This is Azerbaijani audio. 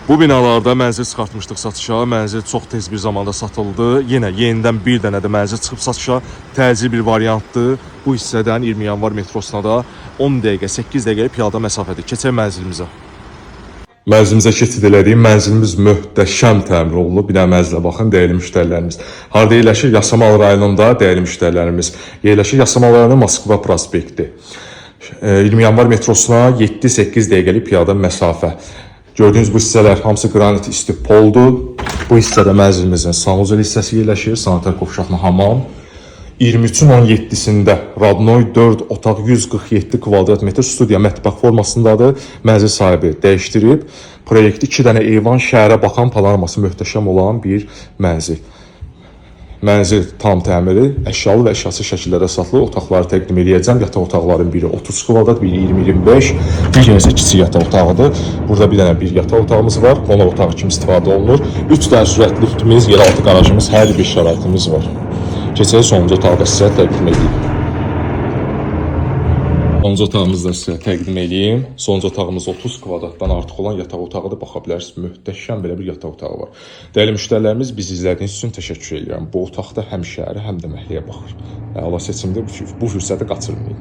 Bu binalarda mənzil çıxartmışdıq satışa. Mənzil çox tez bir zamanda satıldı. Yenə yenidən bir dənə də mənzil çıxıb satışa. Təcil bir variantdır. Bu hissədən 20 yanvar metrosuna da 10 dəqiqə, 8 dəqiqə piyada məsafədir. Keçək mənzilimizə. Mənzilimizə keçid elədik. Mənzilimiz möhtəşəm təmir olunub. Bir də mənzilə baxın, dəyərli müştərilərimiz. Harda yerləşir? Yasamal rayonunda dəyərli müştərilərimiz. Yerləşir Yasamal rayonu Moskva prospekti. 20 yanvar metrosuna 7-8 dəqiqəlik piyada məsafə. Gördüyünüz bu hissələr hamısı qranit istipoldur. Bu hissədə mənzilimizin sanuzel hissəsi yerləşir. Sanitar qovşaqlı hamam. 23-ün 17-sində Radnoy 4 otaq 147 kvadrat metr studiya mətbəx formasındadır. Mənzil sahibi dəyişdirib. Proyekti 2 dənə eyvan, şəhərə baxan panoraması möhtəşəm olan bir mənzil. Mənzil tam təmiri, əşyalı və əşyasız şəkillərdə satılır. Otaqları təqdim edəcəm. Yataq otaqların biri 30 kvadrat, biri 20-25. Bir isə kiçik yataq otağıdır. Burada bir dənə bir yataq otağımız var. Qonaq otağı kimi istifadə olunur. 3 dənə sürətli liftimiz, yeraltı qarajımız, hər bir şəraitimiz var. Keçək sonuncu otağı da sizə təqdim edeyim. Sonuncu otağımızı da sizə təqdim edeyim. Sonuncu otağımız 30 kvadratdan artıq olan yataq otağıdır. Baxa bilərsiniz, möhtəşəm belə bir yataq otağı var. Dəyərli müştərilərimiz, bizi izlədiyiniz üçün təşəkkür edirəm. Bu otaqda həm şəhərə, həm də məhəlləyə baxır. Allah seçimdə bu fürsəti qaçırmayın.